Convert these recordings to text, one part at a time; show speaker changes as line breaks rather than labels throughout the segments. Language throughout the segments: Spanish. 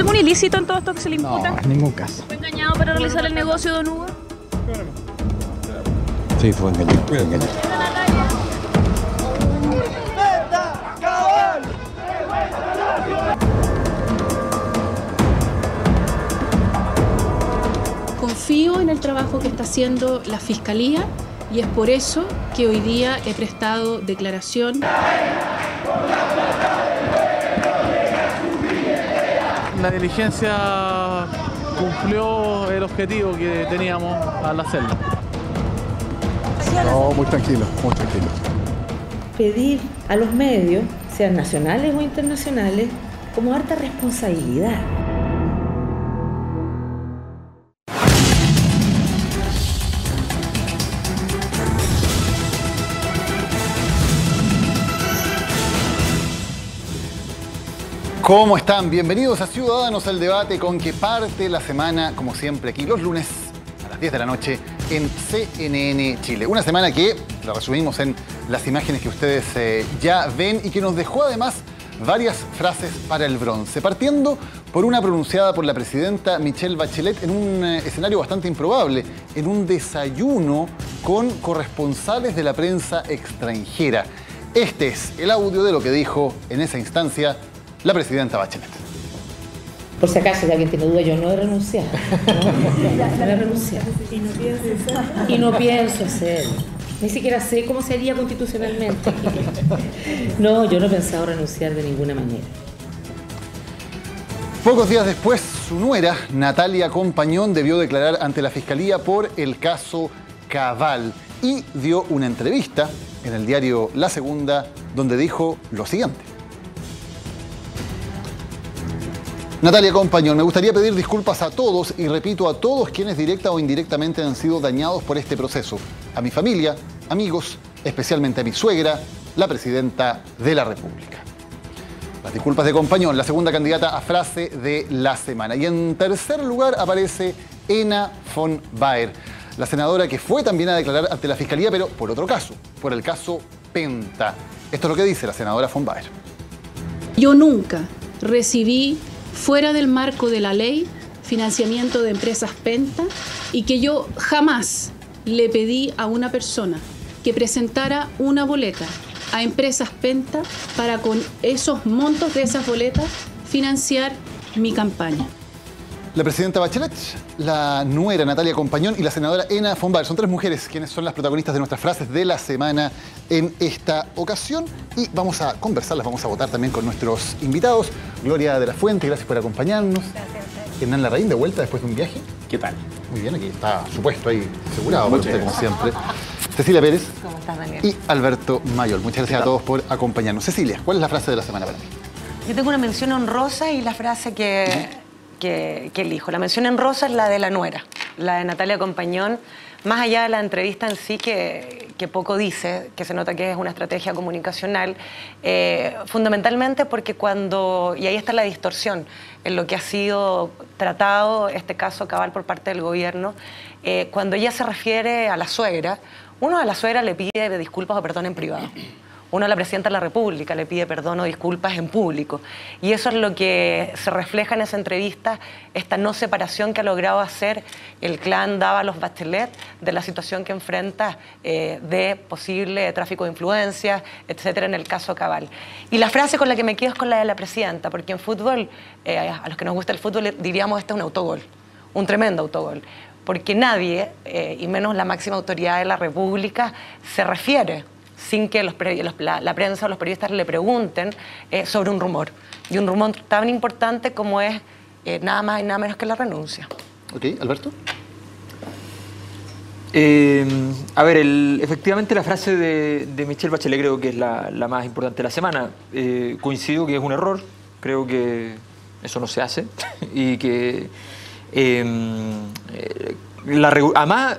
algún ilícito en todo esto que se le imputa?
No, en ningún caso.
¿Fue engañado para realizar el negocio, don Hugo?
Sí, fue engañado. Fue engañado.
Confío en el trabajo que está haciendo la Fiscalía y es por eso que hoy día he prestado declaración.
La diligencia cumplió el objetivo que teníamos al hacerlo.
No, muy tranquilo, muy tranquilo.
Pedir a los medios, sean nacionales o internacionales, como harta responsabilidad.
¿Cómo están? Bienvenidos a Ciudadanos al Debate, con que parte la semana, como siempre, aquí los lunes a las 10 de la noche en CNN Chile. Una semana que la resumimos en las imágenes que ustedes ya ven y que nos dejó además varias frases para el bronce, partiendo por una pronunciada por la presidenta Michelle Bachelet en un escenario bastante improbable, en un desayuno con corresponsales de la prensa extranjera. Este es el audio de lo que dijo en esa instancia la presidenta Bachelet.
Por si acaso, si alguien tiene duda, yo no he renunciado. No he renunciado. Y no pienso hacerlo. Ni siquiera sé cómo se haría constitucionalmente. No, yo no he pensado renunciar de ninguna manera.
Pocos días después, su nuera, Natalia Compañón, debió declarar ante la Fiscalía por el caso Cabal y dio una entrevista en el diario La Segunda, donde dijo lo siguiente. Natalia Compañón, me gustaría pedir disculpas a todos y repito a todos quienes directa o indirectamente han sido dañados por este proceso. A mi familia, amigos, especialmente a mi suegra, la presidenta de la República. Las disculpas de Compañón, la segunda candidata a frase de la semana. Y en tercer lugar aparece Ena von Baer, la senadora que fue también a declarar ante la Fiscalía, pero por otro caso, por el caso Penta. Esto es lo que dice la senadora von Baer.
Yo nunca recibí fuera del marco de la ley financiamiento de empresas Penta y que yo jamás le pedí a una persona que presentara una boleta a empresas Penta para con esos montos de esas boletas financiar mi campaña.
La presidenta Bachelet, la nuera Natalia Compañón y la senadora Ena von Baer son tres mujeres quienes son las protagonistas de nuestras frases de la semana en esta ocasión. Y vamos a conversarlas, vamos a votar también con nuestros invitados. Gloria de la Fuente, gracias por acompañarnos. Hernán Larraín, de vuelta después de un viaje.
¿Qué tal?
Muy bien, aquí está su puesto ahí asegurado para usted, como siempre. Cecilia Pérez.
¿Cómo estás, Daniel?
Y Alberto Mayol. Muchas gracias a todos por acompañarnos. Cecilia, ¿cuál es la frase de la semana para ti?
Yo tengo una mención honrosa y la frase que elijo. La mención honrosa es la de la nuera, la de Natalia Compañón. Más allá de la entrevista en sí, que poco dice, que se nota que es una estrategia comunicacional, fundamentalmente porque y ahí está la distorsión en lo que ha sido tratado este caso Cabal por parte del gobierno, cuando ella se refiere a la suegra, uno a la suegra le pide disculpas o perdón en privado. Uno a la presidenta de la República le pide perdón o disculpas en público. Y eso es lo que se refleja en esa entrevista, esta no separación que ha logrado hacer el clan Dávalos-Bachelet de la situación que enfrenta de posible tráfico de influencias, etcétera, en el caso Cabal. Y la frase con la que me quedo es con la de la presidenta, porque en fútbol, a los que nos gusta el fútbol, diríamos este es un autogol, un tremendo autogol. Porque nadie, y menos la máxima autoridad de la República, se refiere sin que la prensa o los periodistas le pregunten sobre un rumor. Y un rumor tan importante como es nada más y nada menos que la renuncia.
Ok, Alberto.
Efectivamente la frase de Michelle Bachelet creo que es la más importante de la semana. Coincido que es un error, creo que eso no se hace y que además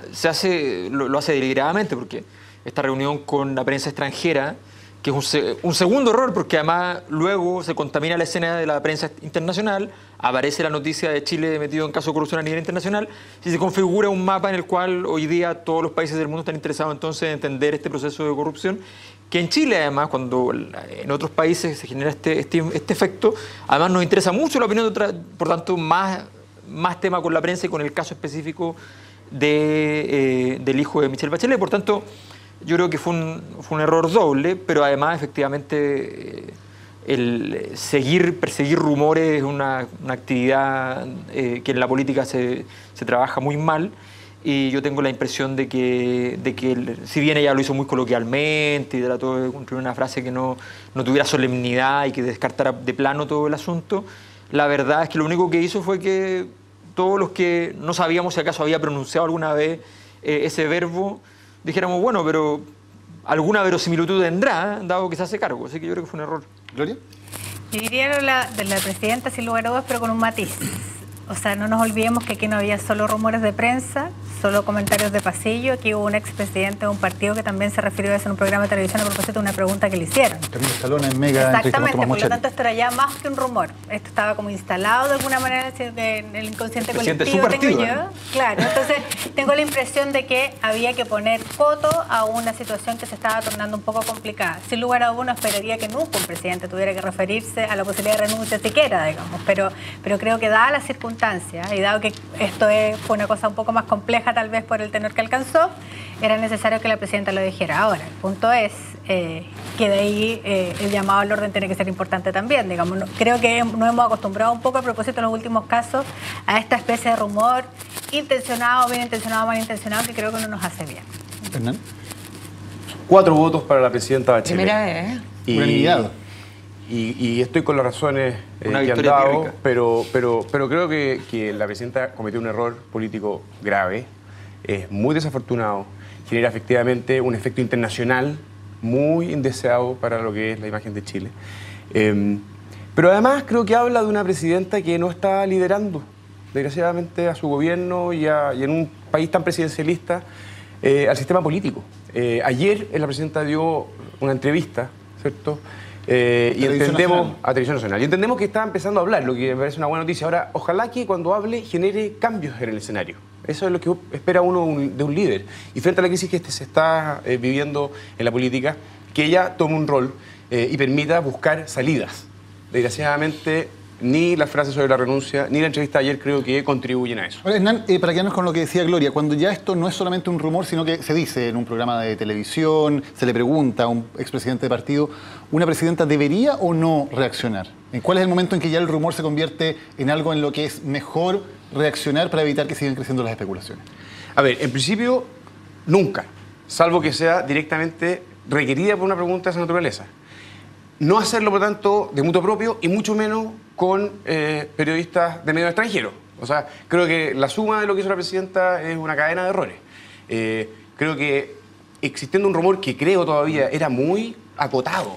lo hace deliberadamente porque esta reunión con la prensa extranjera, que es un segundo error, porque además luego se contamina la escena de la prensa internacional, aparece la noticia de Chile metido en caso de corrupción a nivel internacional, y se configura un mapa en el cual hoy día todos los países del mundo están interesados entonces en entender este proceso de corrupción, que en Chile, además, cuando en otros países se genera este efecto, además nos interesa mucho la opinión de otra, por tanto, más tema con la prensa y con el caso específico del hijo de Michelle Bachelet. Por tanto, yo creo que fue un error doble, pero además, efectivamente, el perseguir rumores es una actividad que en la política se trabaja muy mal. Y yo tengo la impresión de que si bien ella lo hizo muy coloquialmente y trató de construir una frase que no tuviera solemnidad y que descartara de plano todo el asunto, la verdad es que lo único que hizo fue que todos los que no sabíamos si acaso había pronunciado alguna vez ese verbo, dijéramos, bueno, pero alguna verosimilitud tendrá, dado que se hace cargo. Así que yo creo que fue un error.
¿Gloria?
Yo diría de la presidenta sin lugar a dudas, pero con un matiz. O sea, no nos olvidemos que aquí no había solo rumores de prensa, solo comentarios de pasillo. Aquí hubo un expresidente de un partido que también se refirió a eso en un programa de televisión a propósito de una pregunta que le hicieron.
Camilo Escalona en Mega.
Exactamente, por lo tanto esto era ya más que un rumor. Esto estaba como instalado de alguna manera en el inconsciente colectivo, tengo yo. Claro, entonces tengo la impresión de que había que poner foto a una situación que se estaba tornando un poco complicada. Sin lugar a dudas, uno esperaría que nunca un presidente tuviera que referirse a la posibilidad de renuncia siquiera, digamos, pero creo que dadas las circunstancias y dado que esto fue una cosa un poco más compleja tal vez por el tenor que alcanzó, era necesario que la presidenta lo dijera. Ahora, el punto es que de ahí el llamado al orden tiene que ser importante también, digamos. Creo que nos hemos acostumbrado un poco a propósito en los últimos casos a esta especie de rumor intencionado, bien intencionado, mal intencionado, que creo que no nos hace bien.
¿Hernán?
4 votos para la presidenta Bachelet.
Primera vez,
Unanimidad.
Y estoy con las razones que han dado, pero creo que la presidenta cometió un error político grave, es muy desafortunado, genera efectivamente un efecto internacional muy indeseado para lo que es la imagen de Chile. Pero además creo que habla de una presidenta que no está liderando, desgraciadamente, a su gobierno y en un país tan presidencialista, al sistema político. Ayer la presidenta dio una entrevista, ¿cierto?, y entendemos a Televisión Nacional. Y entendemos que está empezando a hablar, lo que me parece una buena noticia. Ahora, ojalá que cuando hable genere cambios en el escenario. Eso es lo que espera uno de un líder. Y frente a la crisis que se está viviendo en la política, que ella tome un rol y permita buscar salidas. Desgraciadamente, ni la frase sobre la renuncia, ni la entrevista de ayer creo que contribuyen a eso.
Ahora, Hernán, para quedarnos con lo que decía Gloria, cuando ya esto no es solamente un rumor, sino que se dice en un programa de televisión, se le pregunta a un expresidente de partido, ¿una presidenta debería o no reaccionar? ¿Cuál es el momento en que ya el rumor se convierte en algo en lo que es mejor reaccionar para evitar que sigan creciendo las especulaciones?
A ver, en principio, nunca, salvo que sea directamente requerida por una pregunta de esa naturaleza. No hacerlo, por tanto, de mutuo propio y mucho menos con periodistas de medios extranjeros. O sea, creo que la suma de lo que hizo la presidenta es una cadena de errores. Creo que existiendo un rumor que creo todavía era muy acotado.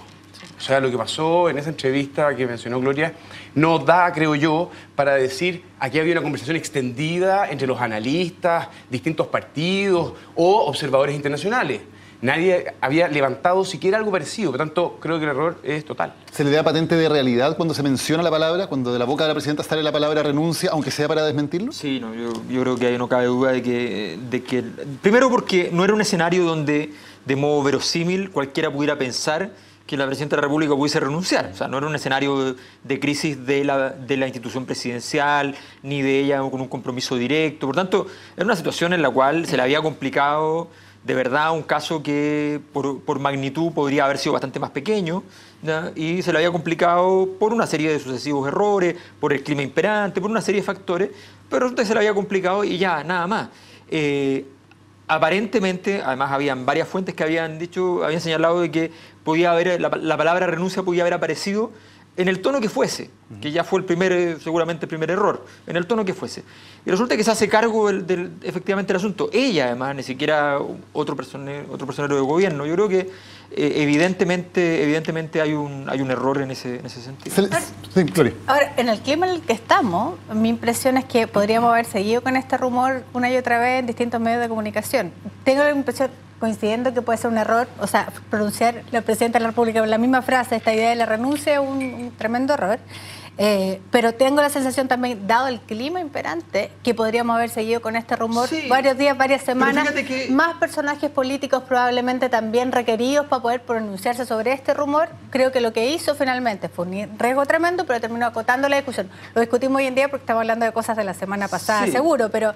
O sea, lo que pasó en esa entrevista que mencionó Gloria no da, creo yo, para decir aquí había una conversación extendida entre los analistas, distintos partidos o observadores internacionales. Nadie había levantado siquiera algo parecido, por tanto, creo que el error es total.
¿Se le da patente de realidad cuando se menciona la palabra, cuando de la boca de la presidenta sale la palabra renuncia, aunque sea para desmentirlo?
Sí, no, yo creo que ahí no cabe duda de que... Primero porque no era un escenario donde, de modo verosímil, cualquiera pudiera pensar que la presidenta de la República pudiese renunciar. O sea, no era un escenario de crisis de la institución presidencial, ni de ella con un compromiso directo. Por tanto, era una situación en la cual se le había complicado... De verdad, un caso que por magnitud podría haber sido bastante más pequeño, ¿ya? Y se le había complicado por una serie de sucesivos errores, por el clima imperante, por una serie de factores, pero se le había complicado y ya, nada más. Aparentemente, además habían varias fuentes que habían señalado de que podía haber, la palabra renuncia podía haber aparecido en el tono que fuese, que ya fue seguramente el primer error, en el tono que fuese. Y resulta que se hace cargo efectivamente del asunto. Ella, además, ni siquiera otro personero de gobierno. Yo creo que evidentemente hay un error en ese sentido.
Sí, Gloria.
Ahora, en el clima en el que estamos, mi impresión es que podríamos haber seguido con este rumor una y otra vez en distintos medios de comunicación. Tengo la impresión, coincidiendo que puede ser un error, o sea, pronunciar la presidenta de la República con la misma frase, esta idea de la renuncia, es un tremendo error. Pero tengo la sensación también, dado el clima imperante, que podríamos haber seguido con este rumor varios días, varias semanas. Más personajes políticos probablemente también requeridos para poder pronunciarse sobre este rumor. Creo que lo que hizo finalmente fue un riesgo tremendo, pero terminó acotando la discusión. Lo discutimos hoy en día porque estamos hablando de cosas de la semana pasada, seguro, pero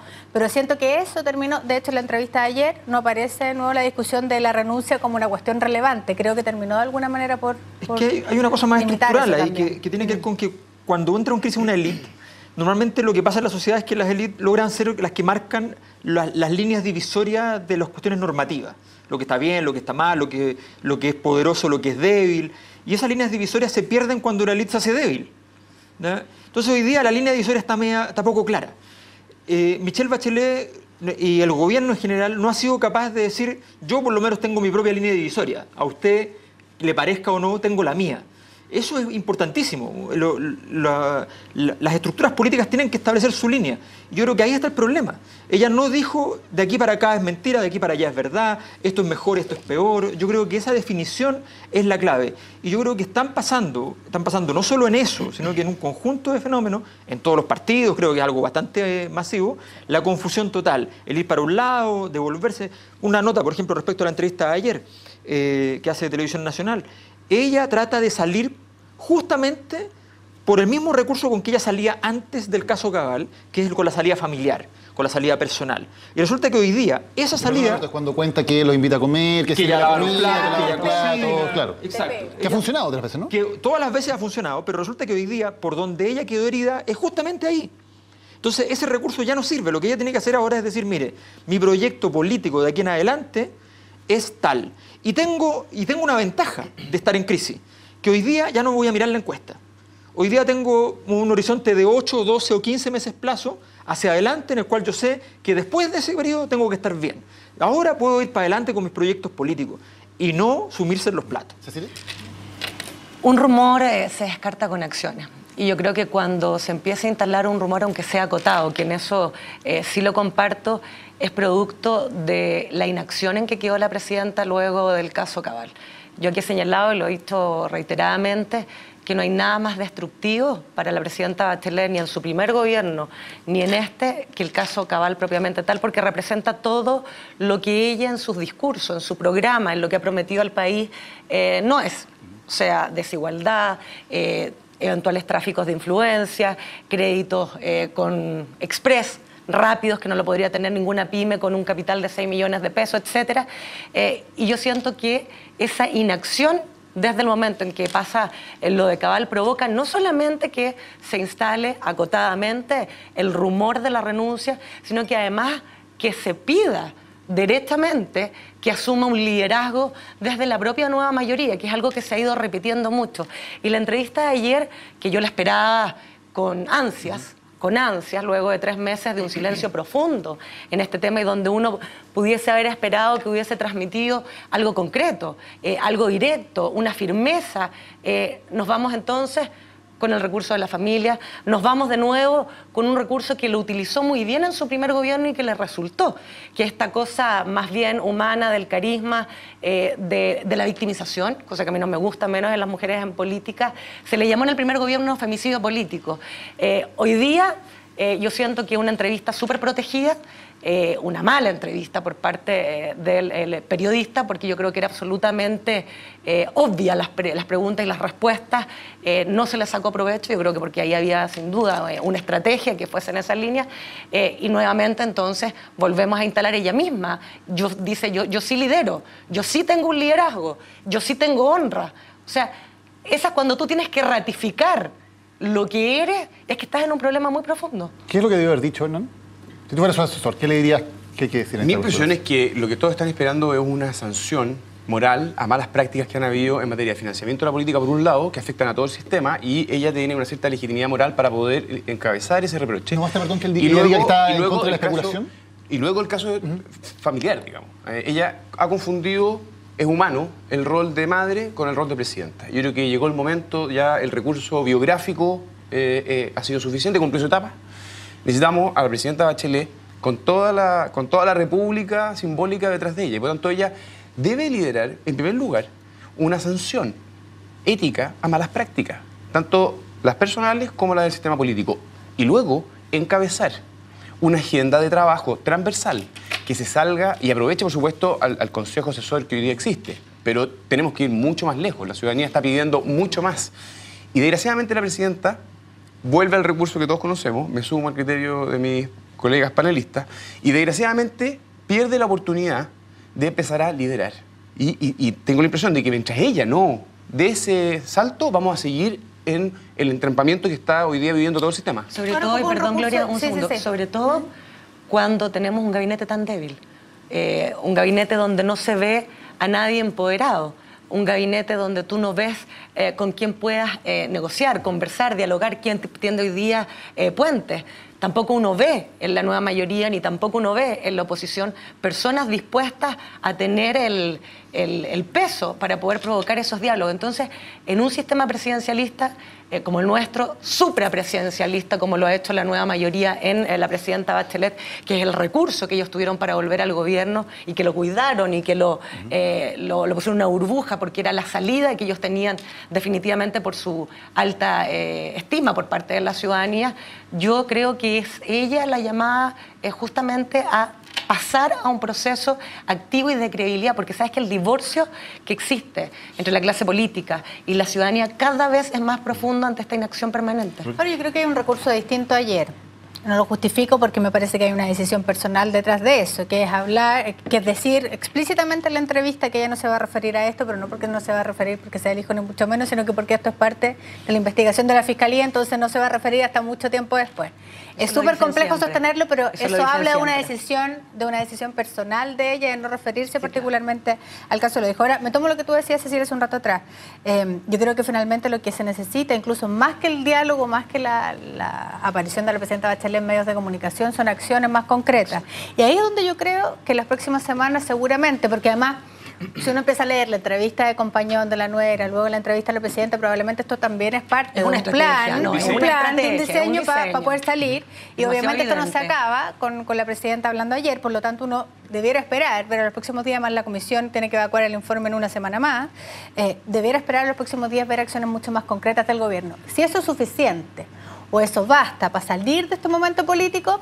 siento que eso terminó. De hecho, en la entrevista de ayer no aparece de nuevo la discusión de la renuncia como una cuestión relevante. Creo que terminó de alguna manera por
es que hay una cosa más estructural ahí que tiene que ver con que cuando entra en crisis una élite, normalmente lo que pasa en la sociedad es que las élites logran ser las que marcan las líneas divisorias de las cuestiones normativas. Lo que está bien, lo que está mal, lo que es poderoso, lo que es débil. Y esas líneas divisorias se pierden cuando la élite se hace débil, ¿no? Entonces hoy día la línea divisoria está poco clara. Michelle Bachelet y el gobierno en general no ha sido capaz de decir, yo por lo menos tengo mi propia línea divisoria. A usted, le parezca o no, tengo la mía. Eso es importantísimo. Las estructuras políticas tienen que establecer su línea. Yo creo que ahí está el problema. Ella no dijo de aquí para acá es mentira, de aquí para allá es verdad, esto es mejor, esto es peor. Yo creo que esa definición es la clave. Y yo creo que están pasando no solo en eso, sino que en un conjunto de fenómenos, en todos los partidos, creo que es algo bastante masivo, la confusión total. El ir para un lado, devolverse. Una nota, por ejemplo, respecto a la entrevista de ayer, que hace Televisión Nacional. Ella trata de salir justamente por el mismo recurso con que ella salía antes del caso Cabal, que es con la salida familiar, con la salida personal. Y resulta que hoy día esa salida...
Es cuando cuenta que lo invita a comer, que se lava los platos, claro.
Exacto.
Que ha funcionado otras veces, ¿no?
Que todas las veces ha funcionado, pero resulta que hoy día, por donde ella quedó herida, es justamente ahí. Entonces, ese recurso ya no sirve. Lo que ella tiene que hacer ahora es decir, mire, mi proyecto político de aquí en adelante es tal. Y tengo una ventaja de estar en crisis, que hoy día ya no voy a mirar la encuesta. Hoy día tengo un horizonte de 8, 12 o 15 meses plazo hacia adelante, en el cual yo sé que después de ese periodo tengo que estar bien. Ahora puedo ir para adelante con mis proyectos políticos y no sumirse en los platos.
¿Cecilia?
Un rumor se descarta con acciones. Y yo creo que cuando se empieza a instalar un rumor, aunque sea acotado, que en eso sí lo comparto, es producto de la inacción en que quedó la presidenta luego del caso Cabal. Yo aquí he señalado, y lo he dicho reiteradamente, que no hay nada más destructivo para la presidenta Bachelet, ni en su primer gobierno, ni en este, que el caso Cabal propiamente tal, porque representa todo lo que ella en sus discursos, en su programa, en lo que ha prometido al país, no es. O sea, desigualdad, eventuales tráficos de influencia, créditos con express, rápidos, que no lo podría tener ninguna pyme con un capital de 6 millones de pesos, etc. Y yo siento que esa inacción, desde el momento en que pasa lo de Cabal, provoca no solamente que se instale acotadamente el rumor de la renuncia, sino que además que se pida directamente que asuma un liderazgo desde la propia nueva mayoría, que es algo que se ha ido repitiendo mucho. Y la entrevista de ayer, que yo la esperaba con ansias, luego de 3 meses de un silencio profundo en este tema y donde uno pudiese haber esperado que hubiese transmitido algo concreto, algo directo, una firmeza, nos vamos entonces con el recurso de la familia, nos vamos de nuevo con un recurso que lo utilizó muy bien en su primer gobierno y que le resultó, que esta cosa más bien humana del carisma, de la victimización, cosa que a mí no me gusta menos en las mujeres en política, se le llamó en el primer gobierno femicidio político. Hoy día yo siento que una entrevista súper protegida, una mala entrevista por parte del periodista, porque yo creo que era absolutamente obvia las preguntas y las respuestas, no se le sacó provecho, yo creo que porque ahí había sin duda una estrategia que fuese en esa línea, y nuevamente entonces volvemos a instalar ella misma, dice yo sí lidero, yo sí tengo un liderazgo, yo sí tengo honra, o sea, esa es cuando tú tienes que ratificar lo que eres, es que estás en un problema muy profundo.
¿Qué es lo que debió haber dicho, Hernán? Si tú fueras su asesor, ¿qué le dirías que hay que decir?
Mi impresión es que lo que todos están esperando es una sanción moral a malas prácticas que han habido en materia de financiamiento de la política, por un lado, que afectan a todo el sistema, y ella tiene una cierta legitimidad moral para poder encabezar ese reproche.
¿No basta, perdón, que él diga que está en contra de la especulación?
Y luego el caso familiar, digamos. Ella ha confundido, es humano, el rol de madre con el rol de presidenta. Yo creo que llegó el momento, ya el recurso biográfico ha sido suficiente, cumplió su etapa. Necesitamos a la presidenta Bachelet con toda la república simbólica detrás de ella. Y por lo tanto, ella debe liderar, en primer lugar, una sanción ética a malas prácticas, tanto las personales como las del sistema político, y luego encabezar una agenda de trabajo transversal que se salga y aproveche, por supuesto, al Consejo Asesor que hoy día existe. Pero tenemos que ir mucho más lejos. La ciudadanía está pidiendo mucho más. Y desgraciadamente la presidenta vuelve al recurso que todos conocemos, me sumo al criterio de mis colegas panelistas, y desgraciadamente pierde la oportunidad de empezar a liderar. Y tengo la impresión de que mientras ella no dé ese salto, vamos a seguir en el entrampamiento que está hoy día viviendo todo el sistema.
Sobre todo, y perdón Gloria, un segundo, sobre todo cuando tenemos un gabinete tan débil, un gabinete donde no se ve a nadie empoderado, un gabinete donde tú no ves con quién puedas negociar, conversar, dialogar, quién tiende hoy día puentes. Tampoco uno ve en la nueva mayoría, ni tampoco uno ve en la oposición personas dispuestas a tener el peso para poder provocar esos diálogos. Entonces, en un sistema presidencialista como el nuestro, suprapresidencialista, como lo ha hecho la nueva mayoría en la presidenta Bachelet, que es el recurso que ellos tuvieron para volver al gobierno y que lo cuidaron y que lo pusieron en una burbuja porque era la salida que ellos tenían definitivamente por su alta estima por parte de la ciudadanía. Yo creo que es ella la llamada justamente a pasar a un proceso activo y de credibilidad, porque sabes que el divorcio que existe entre la clase política y la ciudadanía cada vez es más profundo ante esta inacción permanente.
Ahora, yo creo que hay un recurso distinto ayer. No lo justifico porque me parece que hay una decisión personal detrás de eso, que es hablar, que es decir explícitamente en la entrevista que ella no se va a referir a esto, pero no porque no se va a referir porque sea el hijo ni mucho menos, sino que porque esto es parte de la investigación de la Fiscalía, entonces no se va a referir hasta mucho tiempo después. Es súper complejo sostenerlo, pero eso habla de una decisión personal de ella, de no referirse particularmente al caso de lo dijo. Ahora, me tomo lo que tú decías, Cecilia, hace un rato atrás. Yo creo que finalmente lo que se necesita, incluso más que el diálogo, más que la aparición de la presidenta Bachelet en medios de comunicación, son acciones más concretas. Y ahí es donde yo creo que las próximas semanas seguramente, porque además, si uno empieza a leer la entrevista de Compañón de la nuera, luego la entrevista de la presidenta, probablemente esto también es parte de un plan, de un diseño para poder salir. Y obviamente esto no se acaba con la presidenta hablando ayer, por lo tanto uno debiera esperar, pero los próximos días más la comisión tiene que evacuar el informe en una semana más, debiera esperar los próximos días ver acciones mucho más concretas del gobierno. Si eso es suficiente o eso basta para salir de este momento político,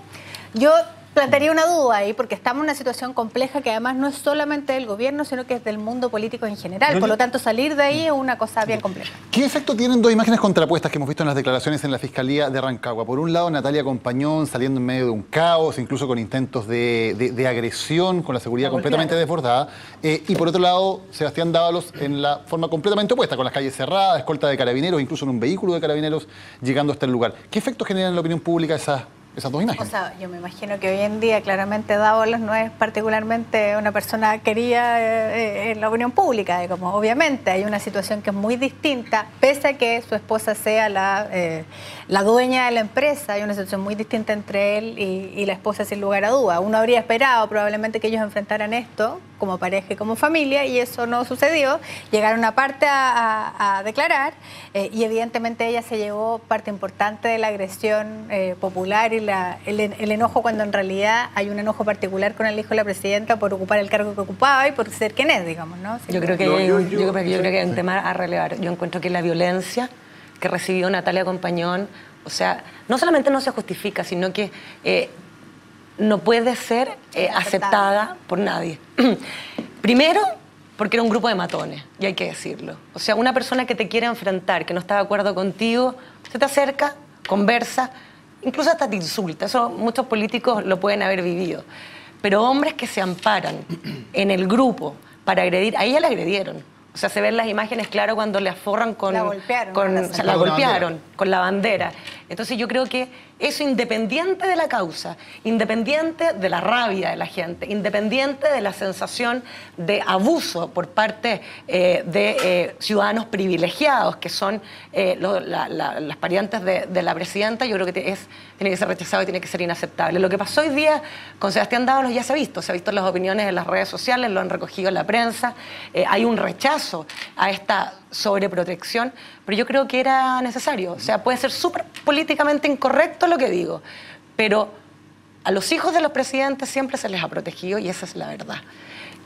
yo plantearía una duda ahí, porque estamos en una situación compleja que además no es solamente del gobierno, sino que es del mundo político en general. Por lo tanto, salir de ahí es una cosa bien compleja.
¿Qué efecto tienen dos imágenes contrapuestas que hemos visto en las declaraciones en la Fiscalía de Rancagua? Por un lado, Natalia Compañón saliendo en medio de un caos, incluso con intentos de agresión, con la seguridad completamente desbordada. Y por otro lado, Sebastián Dávalos en la forma completamente opuesta, con las calles cerradas, escolta de carabineros, incluso en un vehículo de carabineros llegando hasta el lugar. ¿Qué efecto generan en la opinión pública esas dos imágenes?
O sea, yo me imagino que hoy en día claramente Dávalos no es particularmente una persona querida en la opinión pública, digamos. Obviamente hay una situación que es muy distinta, pese a que su esposa sea la dueña de la empresa, hay una situación muy distinta entre él y la esposa sin lugar a duda. Uno habría esperado probablemente que ellos enfrentaran esto como pareja y como familia, y eso no sucedió. Llegaron aparte a declarar y evidentemente ella se llevó parte importante de la agresión popular y el enojo, cuando en realidad hay un enojo particular con el hijo de la presidenta por ocupar el cargo que ocupaba y por ser quien es, digamos, ¿no?
Yo creo que hay un tema a relevar. Yo encuentro que la violencia que recibió Natalia Compañón, o sea, no solamente no se justifica, sino que no puede ser aceptada por nadie. Primero, porque era un grupo de matones, y hay que decirlo. O sea, una persona que te quiere enfrentar, que no está de acuerdo contigo, se te acerca, conversa, incluso hasta te insulta. Eso muchos políticos lo pueden haber vivido. Pero hombres que se amparan en el grupo para agredir, a ella la agredieron. O sea, se ven las imágenes, claro, cuando le aforran con... La golpearon con la bandera. Entonces yo creo que eso, independiente de la causa, independiente de la rabia de la gente, independiente de la sensación de abuso por parte de ciudadanos privilegiados, que son las parientes de la presidenta, yo creo que tiene que ser rechazado y tiene que ser inaceptable. Lo que pasó hoy día con Sebastián Dávalos ya se ha visto en las opiniones en las redes sociales, lo han recogido en la prensa, hay un rechazo a esta sobreprotección, pero yo creo que era necesario. O sea, puede ser súper políticamente incorrecto lo que digo, pero a los hijos de los presidentes siempre se les ha protegido, y esa es la verdad.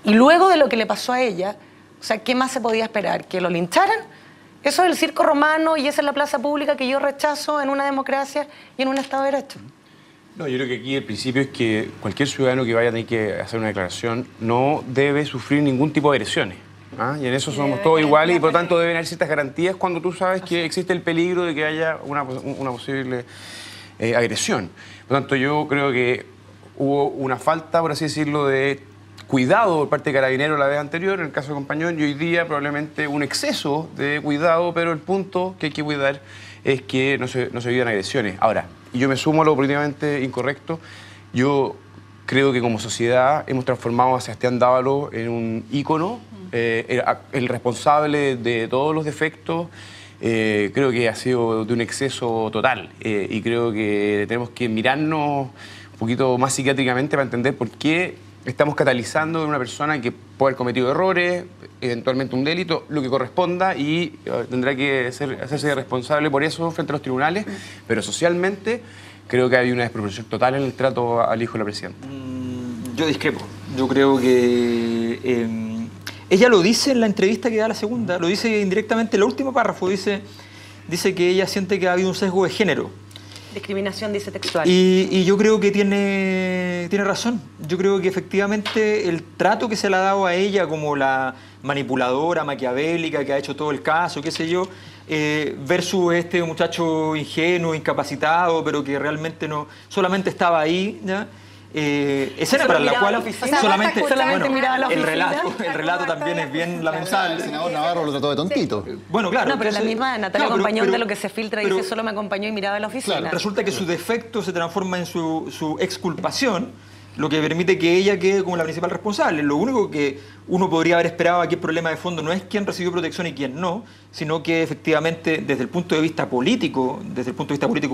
Y luego de lo que le pasó a ella, o sea, ¿qué más se podía esperar? ¿Que lo lincharan? Eso es el circo romano y esa es la plaza pública que yo rechazo en una democracia y en un Estado de Derecho.
No, yo creo que aquí el principio es que cualquier ciudadano que vaya a tener que hacer una declaración no debe sufrir ningún tipo de agresiones. Y en eso somos todos iguales y por lo tanto deben haber ciertas garantías cuando tú sabes que existe el peligro de que haya una posible agresión. Por lo tanto, yo creo que hubo una falta, por así decirlo, de cuidado por parte de Carabineros la vez anterior, en el caso de Compañón, y hoy día probablemente un exceso de cuidado, pero el punto que hay que cuidar es que no se vivan agresiones. Ahora, y yo me sumo a lo políticamente incorrecto, yo creo que como sociedad hemos transformado a Sebastián Dávalos en un ícono, el responsable de todos los defectos. Creo que ha sido de un exceso total y creo que tenemos que mirarnos un poquito más psiquiátricamente para entender por qué estamos catalizando en una persona que puede haber cometido errores, eventualmente un delito, lo que corresponda y tendrá que hacerse responsable por eso frente a los tribunales, pero socialmente creo que hay una desproporción total en el trato al hijo de la presidenta.
Yo discrepo. Yo creo que ella lo dice en la entrevista que da la segunda, lo dice indirectamente en el último párrafo, dice que ella siente que ha habido un sesgo de género.
Discriminación, dice textual.
Y yo creo que tiene razón. Yo creo que efectivamente el trato que se le ha dado a ella como la manipuladora, maquiavélica, que ha hecho todo el caso, qué sé yo, versus este muchacho ingenuo, incapacitado, pero que realmente no solamente estaba ahí, ¿ya? Escena para la cual solamente miraba la oficina. El relato también es bien lamentable.
El senador Navarro lo trató de tontito.
Bueno, claro.
No, pero la misma Natalia Compañón de lo que se filtra dice solo me acompañó y miraba la oficina.
Claro, resulta que su defecto se transforma en su exculpación, lo que permite que ella quede como la principal responsable. Lo único que uno podría haber esperado aquí, el problema de fondo no es quién recibió protección y quién no, sino que efectivamente desde el punto de vista político,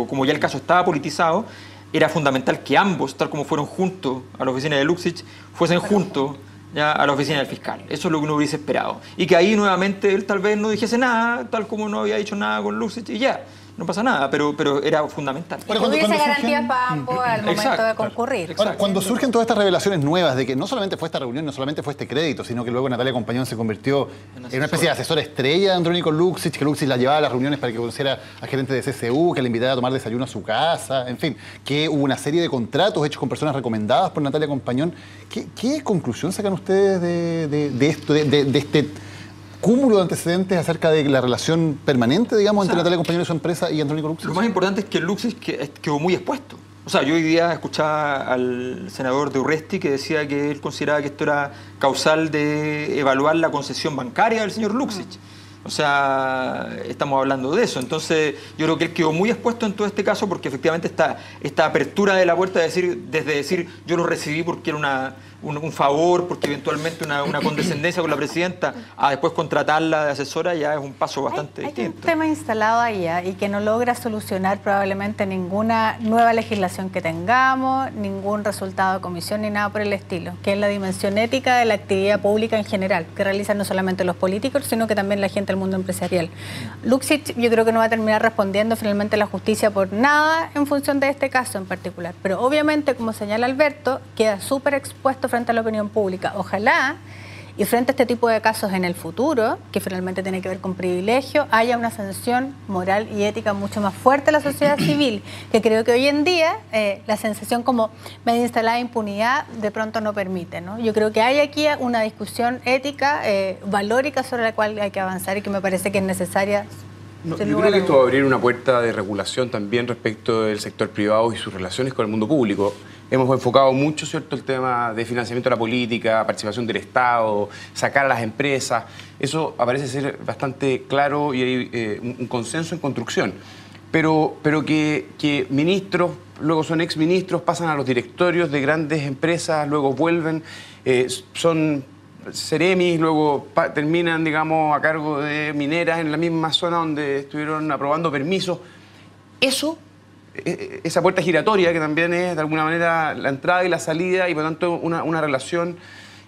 como ya el caso estaba politizado, era fundamental que ambos, tal como fueron juntos a la oficina de Luksic, fuesen juntos ya a la oficina del fiscal. Eso es lo que uno hubiese esperado. Y que ahí nuevamente él tal vez no dijese nada, tal como no había dicho nada con Luksic y ya. No pasa nada, pero era fundamental.
Que hubiese garantías para ambos al momento de concurrir.
Ahora, cuando surgen todas estas revelaciones nuevas de que no solamente fue esta reunión, no solamente fue este crédito, sino que luego Natalia Compañón se convirtió en una especie de asesora estrella de Andrónico Luksic, que Luksic la llevaba a las reuniones para que conociera a gerente de CCU, que le invitara a tomar desayuno a su casa, en fin, que hubo una serie de contratos hechos con personas recomendadas por Natalia Compañón. ¿Qué conclusión sacan ustedes de esto, de este cúmulo de antecedentes acerca de la relación permanente, digamos, entre Natalia Compañón y su empresa y Andrónico Luksic?
Lo más importante es que Luksic quedó muy expuesto. O sea, yo hoy día escuchaba al senador de Urresti que decía que él consideraba que esto era causal de evaluar la concesión bancaria del señor Luksic. O sea, estamos hablando de eso. Entonces, yo creo que él quedó muy expuesto en todo este caso porque efectivamente esta apertura de la puerta desde decir yo lo recibí porque era un favor, porque eventualmente una condescendencia con la presidenta, a después contratarla de asesora, ya es un paso bastante distinto.
Hay un tema instalado allá y que no logra solucionar probablemente ninguna nueva legislación que tengamos, ningún resultado de comisión ni nada por el estilo, que es la dimensión ética de la actividad pública en general, que realizan no solamente los políticos, sino que también la gente del mundo empresarial. Luksic yo creo que no va a terminar respondiendo finalmente a la justicia por nada en función de este caso en particular, pero obviamente, como señala Alberto, queda súper expuesto frente a la opinión pública. Ojalá, y frente a este tipo de casos en el futuro, que finalmente tiene que ver con privilegio, haya una sanción moral y ética mucho más fuerte a la sociedad civil, que creo que hoy en día la sensación como medio instalada de impunidad de pronto no permite, ¿no? Yo creo que hay aquí una discusión ética, valórica, sobre la cual hay que avanzar y que me parece que es necesaria.
No, yo creo que esto va a abrir una puerta de regulación también respecto del sector privado y sus relaciones con el mundo público. Hemos enfocado mucho, ¿cierto?, el tema de financiamiento de la política, participación del Estado, sacar a las empresas. Eso parece ser bastante claro y hay un consenso en construcción. Pero que ministros, luego son exministros, pasan a los directorios de grandes empresas, luego vuelven, son seremis, luego terminan, digamos, a cargo de mineras en la misma zona donde estuvieron aprobando permisos. Esa puerta giratoria que también es de alguna manera la entrada y la salida y por tanto una relación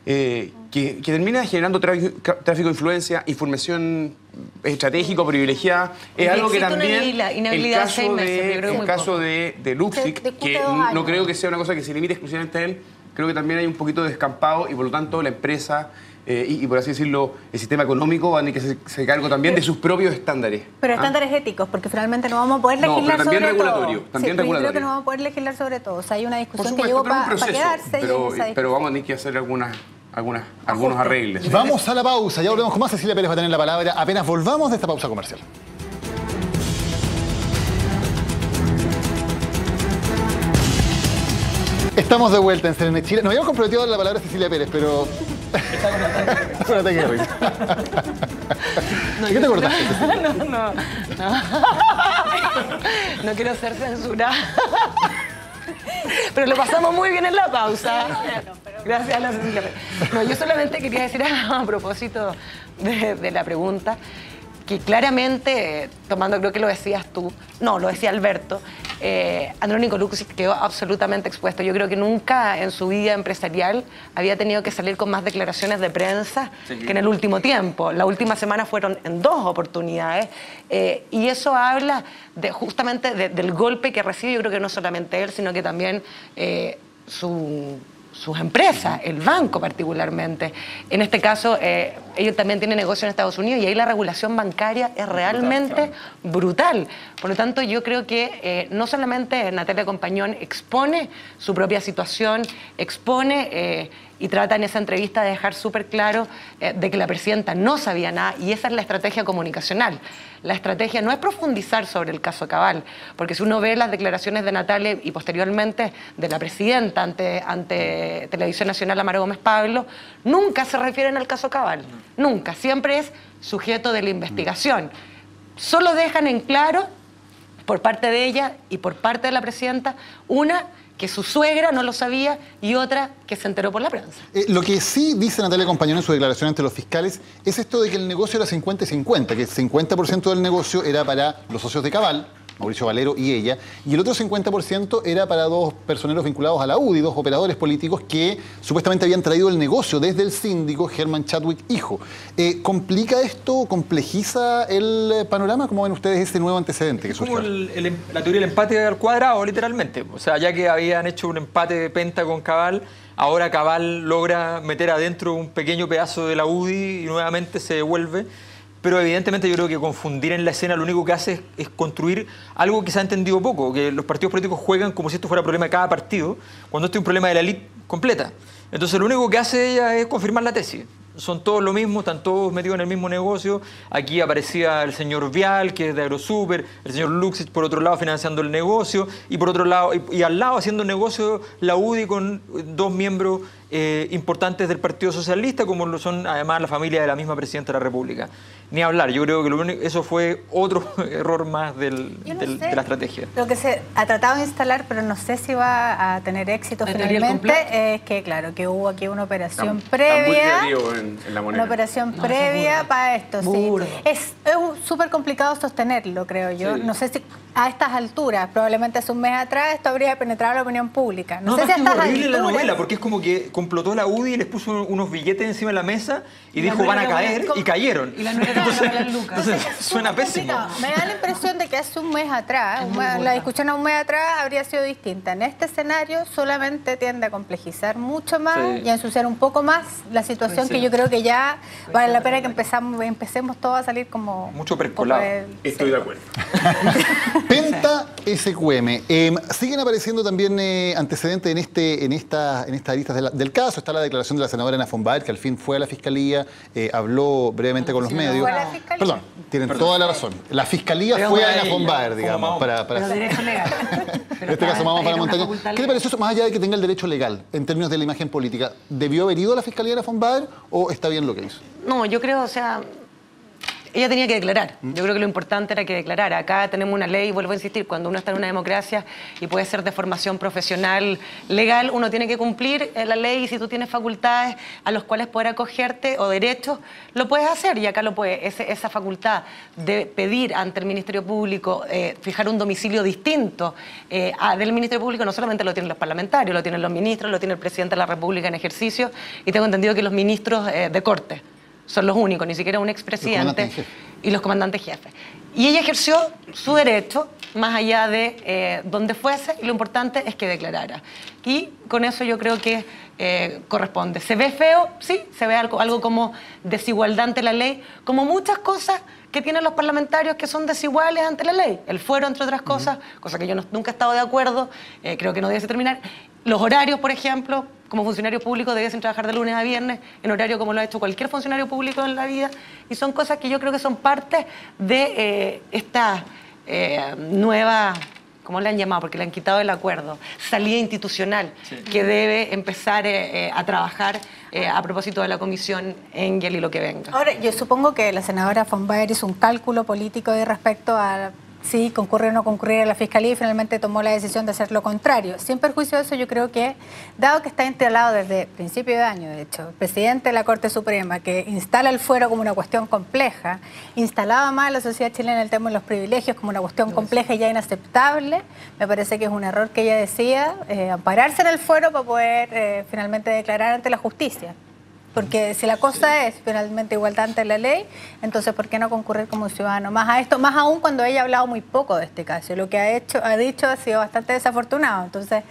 que termina generando tráfico de influencia, información estratégico, privilegiada, es algo que también el caso de Luksic, que no creo que sea una cosa que se limite exclusivamente a él, creo que también hay un poquito de descampado y por lo tanto la empresa y por así decirlo, el sistema económico va a tener que hacerse cargo también de sus propios estándares.
Pero estándares éticos, porque finalmente no vamos a poder legislar sobre
regulatorio,
todo.
También
sí,
regulatorio.
Yo creo que no vamos a poder legislar sobre todo. O sea, hay una discusión
supuesto,
que llegó para
quedarse. Pero vamos a tener que hacer algunos arreglos.
Vamos a la pausa, ya volvemos con más. Cecilia Pérez va a tener la palabra apenas volvamos de esta pausa comercial. Estamos de vuelta en CNN Chile. Nos habíamos comprometido a dar la palabra a Cecilia Pérez, pero... Está con ataque de risa. ¿Qué te cortaste?
No. No quiero ser censurada. Pero lo pasamos muy bien en la pausa. Gracias a la Cecilia Pérez. No, yo solamente quería decir a propósito de la pregunta que claramente, tomando, creo que lo decías tú, no, lo decía Alberto, Andrónico Luksic quedó absolutamente expuesto. Yo creo que nunca en su vida empresarial había tenido que salir con más declaraciones de prensa que en el último tiempo. La última semana fueron en 2 oportunidades y eso habla justamente del golpe que recibe, yo creo que no solamente él, sino que también sus empresas, el banco particularmente. En este caso, ellos también tienen negocio en Estados Unidos y ahí la regulación bancaria es realmente brutal. Por lo tanto, yo creo que no solamente Natalia Compañón expone su propia situación, expone y trata en esa entrevista de dejar súper claro de que la presidenta no sabía nada, y esa es la estrategia comunicacional. La estrategia no es profundizar sobre el caso Cabal, porque si uno ve las declaraciones de Natalia y posteriormente de la presidenta ante Televisión Nacional, Amara Gómez Pablo, nunca se refieren al caso Cabal, nunca, siempre es sujeto de la investigación. Solo dejan en claro, por parte de ella y por parte de la presidenta, una, que su suegra no lo sabía, y otra que se enteró por la prensa.
Lo que sí dice Natalia Compañón en su declaración ante los fiscales es esto de que el negocio era 50 y 50, que el 50% del negocio era para los socios de Cabal, Mauricio Valero y ella, y el otro 50% era para 2 personeros vinculados a la UDI, 2 operadores políticos que supuestamente habían traído el negocio desde el síndico Herman Chadwick, hijo. ¿Complica esto, complejiza el panorama? ¿Cómo ven ustedes este nuevo antecedente que surgió?
Es como la teoría del empate al cuadrado, literalmente. O sea, ya que habían hecho un empate de penta con Cabal, ahora Cabal logra meter adentro un pequeño pedazo de la UDI y nuevamente se devuelve. Pero evidentemente yo creo que confundir en la escena lo único que hace es construir algo que se ha entendido poco, que los partidos políticos juegan como si esto fuera problema de cada partido, cuando esto es un problema de la élite completa. Entonces lo único que hace ella es confirmar la tesis. Son todos lo mismo, están todos metidos en el mismo negocio. Aquí aparecía el señor Vial, que es de Agrosuper, el señor Luksic por otro lado financiando el negocio, y por otro lado, y al lado haciendo negocio la UDI con 2 miembros importantes del Partido Socialista, como lo son además la familia de la misma presidenta de la República. Ni hablar, yo creo que eso fue otro error más de la estrategia.
Lo que se ha tratado de instalar, pero no sé si va a tener éxito finalmente, es que claro, que hubo aquí una operación previa. Una operación previa para esto, sí. Es súper complicado sostenerlo, creo yo. Sí. No sé si a estas alturas, probablemente hace un mes atrás, esto habría penetrado la opinión pública. No sé si a estas
horrible la novela, porque es como que complotó la UDI y les puso unos billetes encima de la mesa y dijo van a caer, y cayeron. Y la entonces suena pésimo.
Me da la impresión de que hace un mes atrás, la discusión a un mes atrás habría sido distinta. En este escenario solamente tiende a complejizar mucho más y a ensuciar un poco más la situación, que yo creo que ya vale la pena que empecemos todos a salir como...
Mucho preescolar.
Estoy de acuerdo.
Penta SQM. Siguen apareciendo también antecedentes en estas aristas del caso. Está la declaración de la senadora Ana von Baer, que al fin fue a la Fiscalía, habló brevemente con los medios. Perdón, tienen toda la razón. La Fiscalía fue a Ana von Baer, digamos, para
derecho legal.
En este caso, vamos para la montaña. ¿Qué le pareció eso, más allá de que tenga el derecho legal, en términos de la imagen política? ¿Debió haber ido a la Fiscalía de Ana von Baer o está bien lo que hizo?
No, yo creo, o sea... Ella tenía que declarar. Yo creo que lo importante era que declarara. Acá tenemos una ley, vuelvo a insistir, cuando uno está en una democracia y puede ser de formación profesional legal, uno tiene que cumplir la ley, y si tú tienes facultades a las cuales poder acogerte o derechos, lo puedes hacer. Y acá lo puedes. Esa facultad de pedir ante el Ministerio Público fijar un domicilio distinto del Ministerio Público no solamente lo tienen los parlamentarios, lo tienen los ministros, lo tiene el presidente de la República en ejercicio, y tengo entendido que los ministros de corte son los únicos, ni siquiera un expresidente y los comandantes jefes. Y ella ejerció su derecho, más allá de donde fuese, y lo importante es que declarara. Y con eso yo creo que corresponde. ¿Se ve feo? Sí, se ve algo como desigualdad ante la ley, como muchas cosas que tienen los parlamentarios que son desiguales ante la ley. El fuero, entre otras cosas, cosa que yo nunca he estado de acuerdo, creo que no debe terminar. Los horarios, por ejemplo, como funcionario público debiesen trabajar de lunes a viernes, en horario como lo ha hecho cualquier funcionario público en la vida, y son cosas que yo creo que son parte de esta nueva, ¿cómo le han llamado? Porque le han quitado el acuerdo, salida institucional, que debe empezar a trabajar a propósito de la comisión Engel y lo que venga.
Ahora, yo supongo que la senadora von Baer hizo un cálculo político de respecto a si concurrir o no concurrir a la Fiscalía y finalmente tomó la decisión de hacer lo contrario. Sin perjuicio de eso, yo creo que, dado que está instalado desde principio de año, de hecho, el presidente de la Corte Suprema, que instala el fuero como una cuestión compleja, instalaba más a la sociedad chilena el tema de los privilegios como una cuestión compleja y ya inaceptable, me parece que es un error que ella decía, ampararse en el fuero para poder finalmente declarar ante la justicia. Porque si la cosa es finalmente igualdad ante la ley, entonces ¿por qué no concurrir como ciudadano más a esto? Más aún cuando ella ha hablado muy poco de este caso. Lo que ha dicho ha sido bastante desafortunado. Entonces,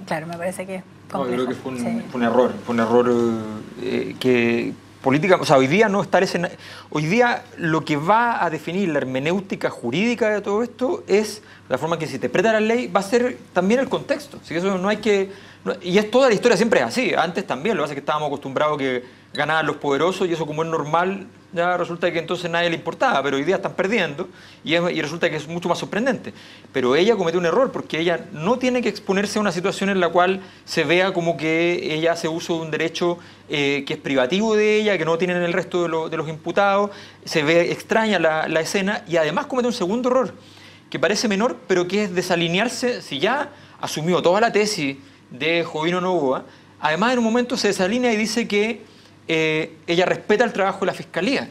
claro, me parece que es complejo.
No, yo creo que fue un error que política, o sea, hoy día no está el escenario. Hoy día lo que va a definir la hermenéutica jurídica de todo esto es la forma en que se interpreta la ley, va a ser también el contexto. Así que eso no hay que... Y es toda la historia, siempre es así. Antes también, lo que pasa es que estábamos acostumbrados a que ganaban los poderosos y eso como es normal, ya resulta que entonces nadie le importaba, pero hoy día están perdiendo y resulta que es mucho más sorprendente. Pero ella comete un error porque ella no tiene que exponerse a una situación en la cual se vea como que ella hace uso de un derecho que es privativo de ella, que no tienen el resto de los imputados, se ve extraña la escena y además comete un segundo error que parece menor, pero que es desalinearse, si ya asumió toda la tesis de Jovino Novoa, además en un momento se desalinea y dice que ella respeta el trabajo de la Fiscalía.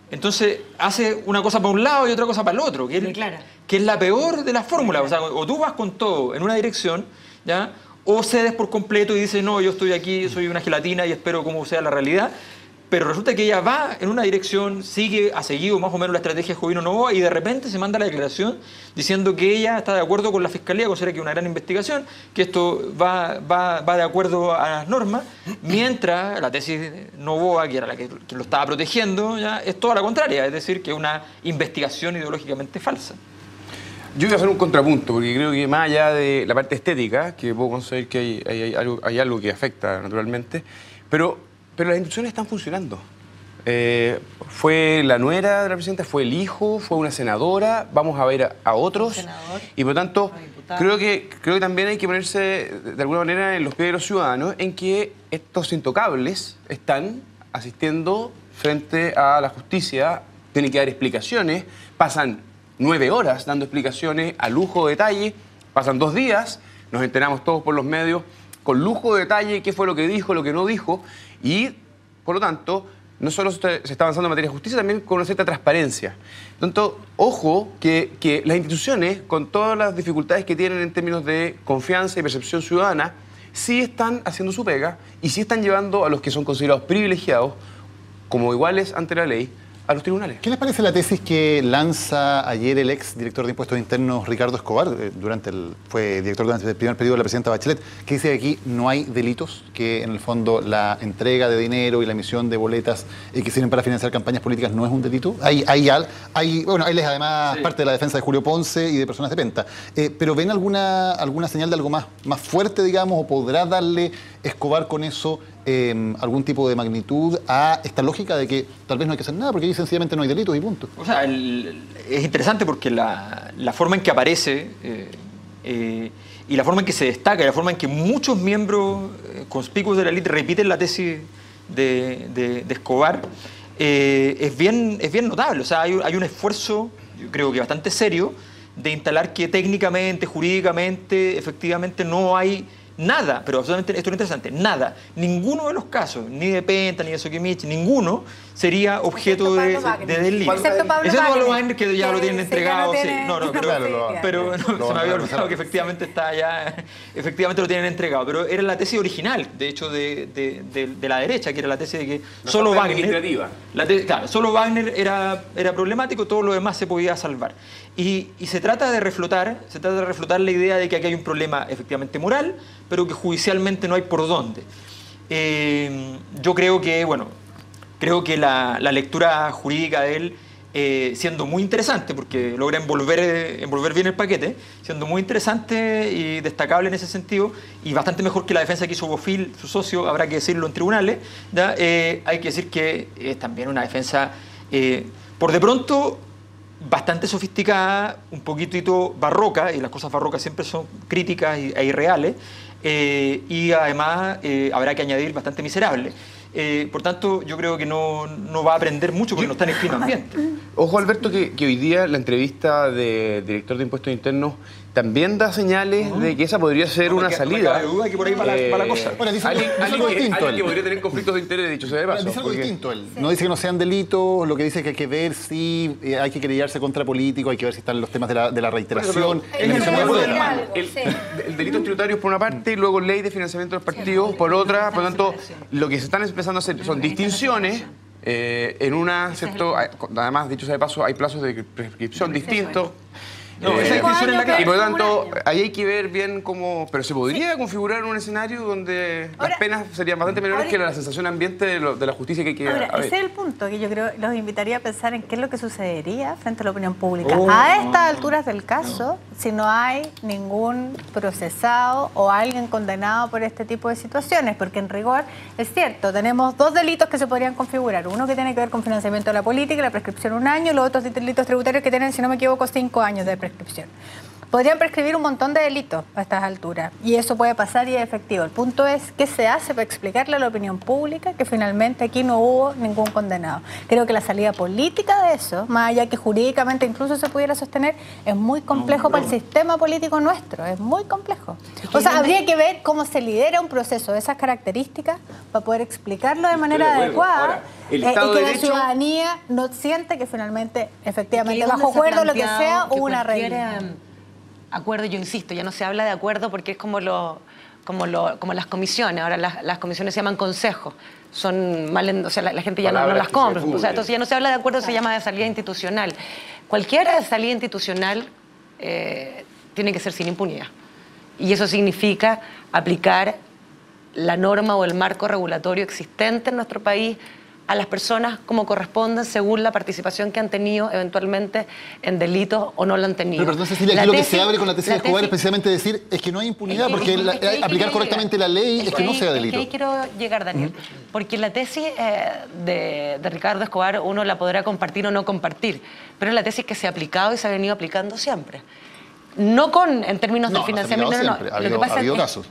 Entonces hace una cosa para un lado y otra cosa para el otro, que es la peor de las fórmulas. O sea, o tú vas con todo en una dirección, ¿ya? O cedes por completo y dices, no, yo estoy aquí, soy una gelatina y espero cómo sea la realidad. Pero resulta que ella va en una dirección, ha seguido más o menos la estrategia de Jovino Novoa y de repente se manda la declaración diciendo que ella está de acuerdo con la Fiscalía, considera que es una gran investigación, que esto va de acuerdo a las normas, mientras la tesis de Novoa, que era la que lo estaba protegiendo, ya es toda la contraria, es decir, que es una investigación ideológicamente falsa.
Yo voy a hacer un contrapunto, porque creo que más allá de la parte estética, que puedo conseguir que hay algo que afecta naturalmente, pero las instituciones están funcionando. Fue la nuera de la presidenta, fue el hijo, fue una senadora, vamos a ver a otros. Y por lo tanto, creo que también hay que ponerse de alguna manera en los pies de los ciudadanos en que estos intocables están asistiendo frente a la justicia, tienen que dar explicaciones, pasan 9 horas dando explicaciones a lujo de detalle, pasan 2 días, nos enteramos todos por los medios, con lujo de detalle qué fue lo que dijo, lo que no dijo, y por lo tanto no solo se está avanzando en materia de justicia, también con una cierta transparencia. Por lo tanto, ojo que las instituciones, con todas las dificultades que tienen en términos de confianza y percepción ciudadana, sí están haciendo su pega y sí están llevando a los que son considerados privilegiados como iguales ante la ley a los tribunales.
¿Qué les parece la tesis que lanza ayer el ex director de Impuestos Internos, Ricardo Escobar, fue director durante el primer periodo de la presidenta Bachelet, que dice que aquí no hay delitos, que en el fondo la entrega de dinero y la emisión de boletas que sirven para financiar campañas políticas no es un delito? Bueno, él es además parte de la defensa de Julio Ponce y de personas de Penta. ¿Pero ven alguna señal de algo más fuerte, digamos, o podrá darle Escobar con eso algún tipo de magnitud a esta lógica de que tal vez no hay que hacer nada porque ahí sencillamente no hay delitos y punto?
O sea, es interesante porque la forma en que aparece y la forma en que se destaca y la forma en que muchos miembros conspicuos de la élite repiten la tesis de Escobar es bien notable. O sea, hay un esfuerzo, yo creo que bastante serio, de instalar que técnicamente, jurídicamente, efectivamente no hay nada, pero absolutamente, esto es interesante, nada, ninguno de los casos, ni de Penta, ni de Sokimich, ninguno sería objeto de delito.
Excepto
Pablo Wagner, que ya lo tienen entregado.
Sí,
pero se me había olvidado que efectivamente está ya, efectivamente lo tienen entregado. Pero era la tesis original, de hecho, de la derecha, que era la tesis de que solo Wagner, claro, solo Wagner era problemático, todo lo demás se podía salvar. Y se trata de reflotar la idea de que aquí hay un problema efectivamente moral, pero que judicialmente no hay por dónde. Yo creo que la lectura jurídica de él, siendo muy interesante, porque logra envolver bien el paquete, siendo muy interesante y destacable en ese sentido, y bastante mejor que la defensa que hizo Bofill, su socio, habrá que decirlo en tribunales, hay que decir que es también una defensa, por de pronto, bastante sofisticada, un poquitito barroca, y las cosas barrocas siempre son críticas e irreales, y además habrá que añadir bastante miserable. Por tanto, yo creo que no va a aprender mucho porque no está en el clima ambiente.
Ojo, Alberto, que hoy día la entrevista de director de Impuestos Internos también da señales de que esa podría ser una salida.
No duda que por ahí va la cosa.
Bueno, dice
alguien
distinto.
que podría tener conflictos de interés, dicho sea de paso.
Dice algo distinto él. No dice que no sean delitos, lo que dice es que hay que ver si hay que querellarse contra políticos, hay que ver si están los temas de la reiteración.
El delito tributario por una parte, y luego ley de financiamiento de los partidos por otra. Por lo tanto, lo que se están empezando a hacer son distinciones. En una, además, dicho sea de paso, hay plazos de prescripción distintos. Y por lo tanto, ahí hay que ver bien cómo... Pero se podría configurar un escenario donde las penas serían bastante menores que la sensación ambiente de la justicia que hay que...
Ahora, ese es el punto que yo creo, los invitaría a pensar en qué es lo que sucedería frente a la opinión pública. A estas alturas del caso, si no hay ningún procesado o alguien condenado por este tipo de situaciones, porque en rigor, es cierto, tenemos dos delitos que se podrían configurar. Uno que tiene que ver con financiamiento de la política, la prescripción 1 año, y los otros delitos tributarios que tienen, si no me equivoco, 5 años de prescripción. Podrían prescribir un montón de delitos a estas alturas y eso puede pasar y es efectivo. El punto es qué se hace para explicarle a la opinión pública que finalmente aquí no hubo ningún condenado. Creo que la salida política de eso, más allá que jurídicamente incluso se pudiera sostener, es muy complejo para el sistema político nuestro, es muy complejo. O sea, habría que ver cómo se lidera un proceso de esas características para poder explicarlo de manera adecuada y que la ciudadanía no siente que finalmente, efectivamente, bajo acuerdo, lo que sea, hubo una regla.
Acuerdo, yo insisto, ya no se habla de acuerdo porque es como las comisiones. Ahora las comisiones se llaman consejos. Son mal, o sea, la gente ya no las compra. O sea, entonces ya no se habla de acuerdo, se llama de salida institucional. Cualquier salida institucional tiene que ser sin impunidad. Y eso significa aplicar la norma o el marco regulatorio existente en nuestro país a las personas como corresponden según la participación que han tenido eventualmente en delitos o no la han tenido.
Pero perdón, Cecilia, aquí lo que se abre con la tesis de Escobar es precisamente decir es que no hay impunidad, porque aplicar correctamente la ley es que no sea delito.
Es que ahí quiero llegar, Daniel, porque la tesis de Ricardo Escobar uno la podrá compartir o no compartir, pero es la tesis que se ha aplicado y se ha venido aplicando siempre. No en términos del financiamiento, no.
Lo que pasa es que casos.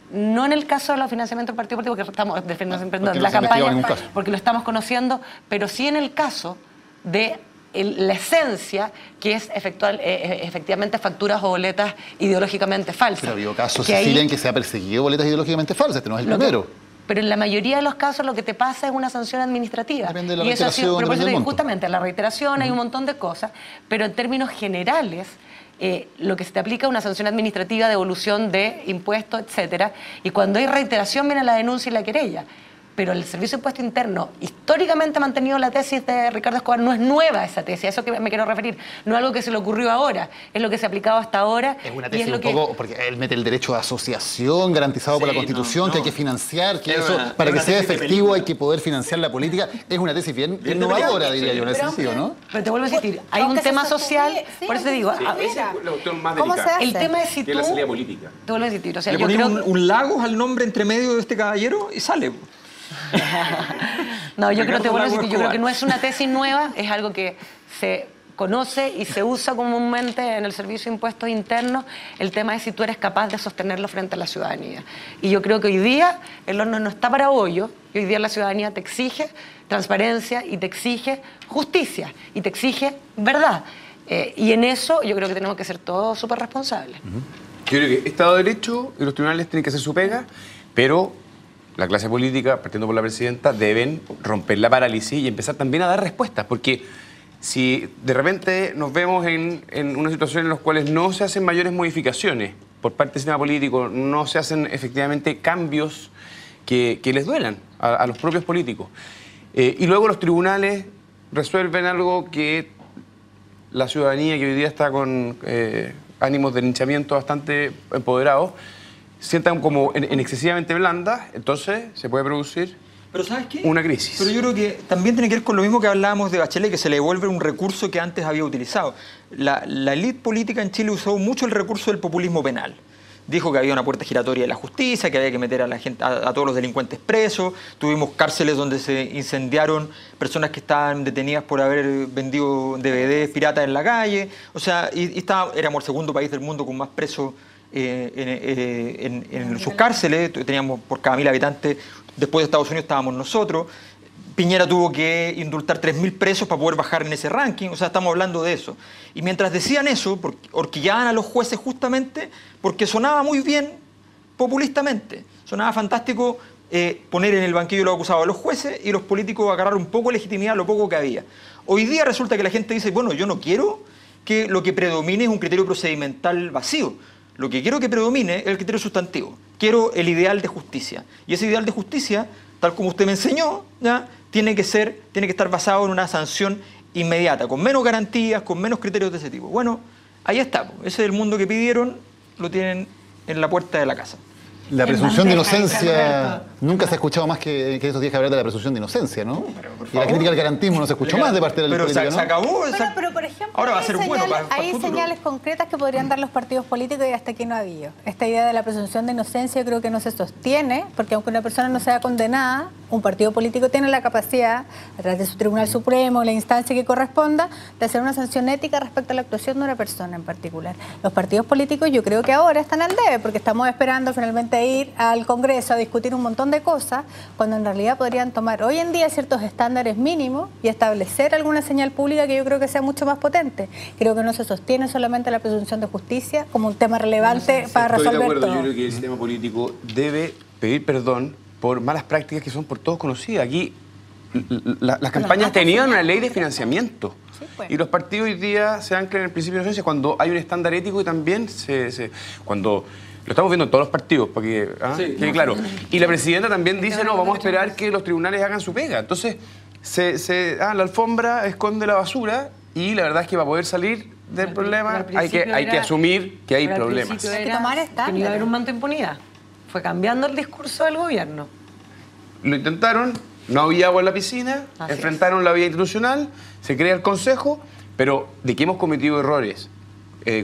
No en el caso de los financiamientos del partido político, porque estamos defendiendo la campaña, porque lo estamos conociendo, pero sí en el caso de la esencia, que es efectivamente facturas o boletas ideológicamente falsas.
Pero ha habido casos, Cecilia, en que se ha perseguido boletas ideológicamente falsas, este no es el primero.
Pero en la mayoría de los casos lo que te pasa es una sanción administrativa.
Depende de la
y
reiteración,
eso
depende del monto.
Justamente la reiteración, hay un montón de cosas, pero en términos generales, lo que se te aplica es una sanción administrativa, devolución de impuestos, etcétera, y cuando hay reiteración viene la denuncia y la querella. Pero el Servicio de Impuesto Interno históricamente ha mantenido la tesis de Ricardo Escobar, no es nueva esa tesis, a eso que me quiero referir, no es algo que se le ocurrió ahora, es lo que se ha aplicado hasta ahora.
Es una tesis un poco, porque él mete el derecho de asociación garantizado por la Constitución, que hay que financiar, que eso, para que sea efectivo hay que poder financiar la política. Es una tesis bien innovadora, diría yo, en ese sentido, ¿no?
Pero te vuelvo a insistir, hay un tema social, por eso te digo,
esa es la cuestión más delicada.
El tema es si tú...
la salida política.
Te vuelvo a insistir, o sea,
yo creo un Lagos al nombre entre medio de este caballero y sale.
No, yo creo que no es una tesis nueva, es algo que se conoce y se usa comúnmente en el Servicio de Impuestos Internos. El tema es si tú eres capaz de sostenerlo frente a la ciudadanía. Y yo creo que hoy día el horno no está para bollo, y hoy día la ciudadanía te exige transparencia y te exige justicia y te exige verdad. Y en eso yo creo que tenemos que ser todos súper responsables.
Yo creo que Estado de Derecho y los tribunales tienen que hacer su pega, pero la clase política, partiendo por la presidenta, deben romper la parálisis y empezar también a dar respuestas, porque si de repente nos vemos en una situación en la cual no se hacen mayores modificaciones por parte del sistema político, no se hacen efectivamente cambios que les duelan a los propios políticos, y luego los tribunales resuelven algo que la ciudadanía, que hoy día está con ánimos de linchamiento bastante empoderados, sientan como en excesivamente blandas, entonces se puede producir una crisis.
Pero yo creo que también tiene que ver con lo mismo que hablábamos de Bachelet, que se le devuelve un recurso que antes había utilizado. La élite política en Chile usó mucho el recurso del populismo penal. Dijo que había una puerta giratoria de la justicia, que había que meter a la gente, a todos los delincuentes presos. Tuvimos cárceles donde se incendiaron personas que estaban detenidas por haber vendido DVDs piratas en la calle. O sea, éramos el segundo país del mundo con más presos en sus cárceles. Teníamos por cada 1000 habitantes, después de Estados Unidos estábamos nosotros. Piñera tuvo que indultar 3000 presos para poder bajar en ese ranking. O sea, estamos hablando de eso. Y mientras decían eso, horquillaban a los jueces justamente porque sonaba muy bien populistamente. Sonaba fantástico poner en el banquillo los acusados a los jueces y los políticos agarrar un poco de legitimidad, lo poco que había. Hoy día resulta que la gente dice, bueno, yo no quiero que lo que predomine es un criterio procedimental vacío. Lo que quiero que predomine es el criterio sustantivo. Quiero el ideal de justicia. Y ese ideal de justicia, tal como usted me enseñó, ¿ya?, tiene que estar basado en una sanción inmediata, con menos garantías, con menos criterios de ese tipo. Bueno, ahí está. Ese es el mundo que pidieron, lo tienen en la puerta de la casa.
La presunción de inocencia, nunca se ha escuchado más que estos días que hablar de la presunción de inocencia, ¿no? Y la crítica al garantismo no se escuchó más de parte de la política, ¿no?
Se acabó.
Pero por ejemplo,
ahora va a ser bueno
hay señales concretas que podrían dar los partidos políticos y hasta aquí no ha habido. Esta idea de la presunción de inocencia creo que no se sostiene, porque aunque una persona no sea condenada, un partido político tiene la capacidad, a través de su Tribunal Supremo, la instancia que corresponda, de hacer una sanción ética respecto a la actuación de una persona en particular. Los partidos políticos yo creo que ahora están al debe, porque estamos esperando finalmente ir al Congreso a discutir un montón de cosas, cuando en realidad podrían tomar hoy en día ciertos estándares mínimos y establecer alguna señal pública que yo creo que sea mucho más potente. Creo que no se sostiene solamente la presunción de justicia como un tema relevante para resolver todo.
Estoy de acuerdo, yo creo que el sistema político debe pedir perdón por malas prácticas que son por todos conocidas. Aquí las campañas tenían una ley de financiamiento. Sí, pues. Y los partidos hoy día se anclan en el principio de inocencia cuando hay un estándar ético y también cuando lo estamos viendo en todos los partidos, para que quede claro. Y la presidenta también dice, no, vamos a esperar que los tribunales hagan su pega. Entonces, la alfombra esconde la basura y la verdad es que para poder salir del problema hay que asumir que hay problemas.
Hay que tomar estándar. Que no iba a haber un manto de impunidad. Fue cambiando el discurso del gobierno.
Lo intentaron, no había agua en la piscina, enfrentaron la vía institucional, se crea el Consejo, pero de que hemos cometido errores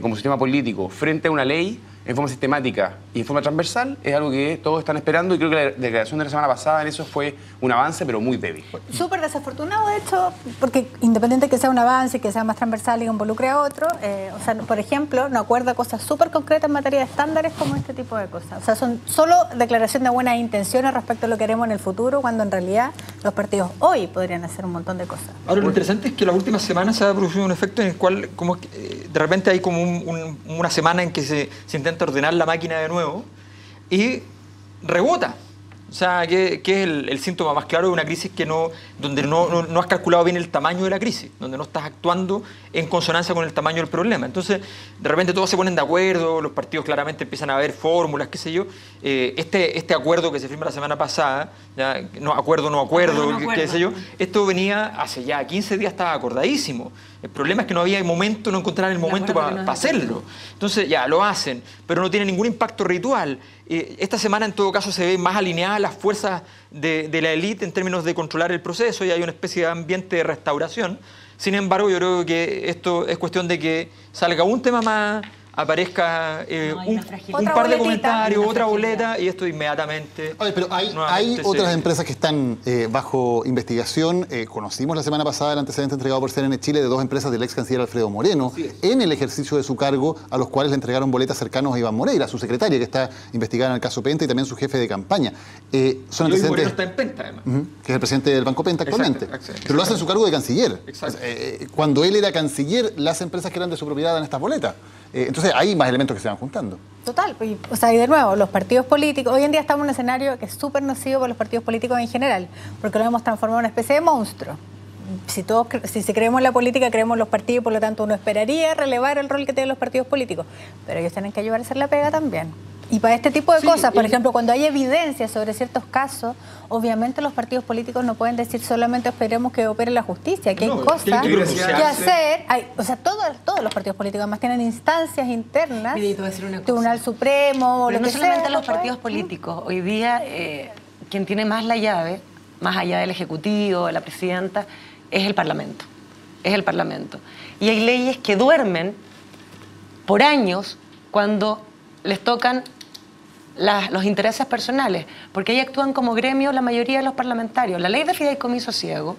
como sistema político frente a una ley en forma sistemática y en forma transversal es algo que todos están esperando y creo que la declaración de la semana pasada en eso fue un avance pero muy débil.
Súper desafortunado de hecho, porque independiente que sea un avance, que sea más transversal y que involucre a otro, o sea, por ejemplo, no acuerda cosas súper concretas en materia de estándares como este tipo de cosas. O sea, son solo declaración de buenas intenciones respecto a lo que haremos en el futuro, cuando en realidad los partidos hoy podrían hacer un montón de cosas.
Ahora, lo interesante es que las últimas semanas se ha producido un efecto en el cual como de repente hay como una semana en que se intenta ordenar la máquina de nuevo y rebota. O sea, que es el síntoma más claro de una crisis donde no has calculado bien el tamaño de la crisis, donde no estás actuando en consonancia con el tamaño del problema. Entonces, de repente todos se ponen de acuerdo, los partidos claramente empiezan a ver fórmulas, qué sé yo. Este acuerdo que se firma la semana pasada, ya, qué sé yo, esto venía hace ya 15 días, estaba acordadísimo. El problema es que no había momento, no encontraban el momento para hacerlo. Entonces, ya, lo hacen, pero no tiene ningún impacto ritual. Esta semana, en todo caso, se ven más alineadas las fuerzas de la élite en términos de controlar el proceso y hay una especie de ambiente de restauración. Sin embargo, yo creo que esto es cuestión de que salga un tema más, aparezca un par de comentarios, otra boleta y esto inmediatamente...
Oye, pero hay otras empresas que están bajo investigación. Conocimos la semana pasada el antecedente entregado por CNN Chile de dos empresas del ex canciller Alfredo Moreno en el ejercicio de su cargo, a los cuales le entregaron boletas cercanos a Iván Moreira, su secretaria, que está investigada en el caso Penta, y también su jefe de campaña. Son antecedentes...
Moreno está en Penta, además.
Que es el presidente del Banco Penta actualmente. Exacto. Pero lo hace en su cargo de canciller. Cuando él era canciller, las empresas que eran de su propiedad dan estas boletas. Entonces hay más elementos que se van juntando.
Total, o sea, y de nuevo, los partidos políticos, hoy en día estamos en un escenario que es súper nocivo para los partidos políticos en general, porque lo hemos transformado en una especie de monstruo. Si creemos en la política, creemos en los partidos, por lo tanto uno esperaría relevar el rol que tienen los partidos políticos, pero ellos tienen que ayudar a hacer la pega también. Y para este tipo de cosas, por ejemplo, cuando hay evidencia sobre ciertos casos, obviamente los partidos políticos no pueden decir solamente esperemos que opere la justicia, que hay cosas que hacer. O sea, todos los partidos políticos además tienen instancias internas, Tribunal Supremo,
pero
lo
no
que
solamente
sea,
los partidos políticos. Hoy día, quien tiene más la llave, más allá del Ejecutivo, de la Presidenta, es el Parlamento. Es el Parlamento. Y hay leyes que duermen por años cuando les tocan los intereses personales, porque ahí actúan como gremio la mayoría de los parlamentarios. La ley de fideicomiso ciego,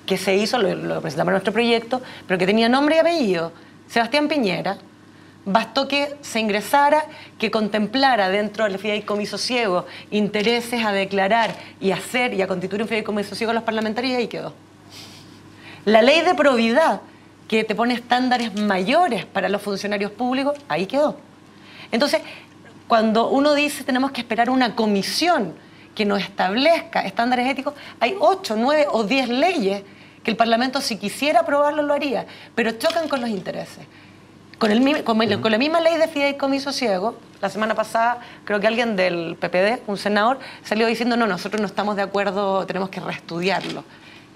que se hizo, lo presentamos en nuestro proyecto, pero que tenía nombre y apellido, Sebastián Piñera, bastó que se ingresara, que contemplara dentro del fideicomiso ciego intereses a declarar y hacer y a constituir un fideicomiso ciego a los parlamentarios, y ahí quedó. La ley de probidad, que te pone estándares mayores para los funcionarios públicos, ahí quedó. Entonces, cuando uno dice tenemos que esperar una comisión que nos establezca estándares éticos, hay 8, 9 o 10 leyes que el Parlamento, si quisiera aprobarlo, lo haría, pero chocan con los intereses. Con la misma ley de fideicomiso ciego, la semana pasada creo que alguien del PPD, un senador, salió diciendo no, nosotros no estamos de acuerdo, tenemos que reestudiarlo.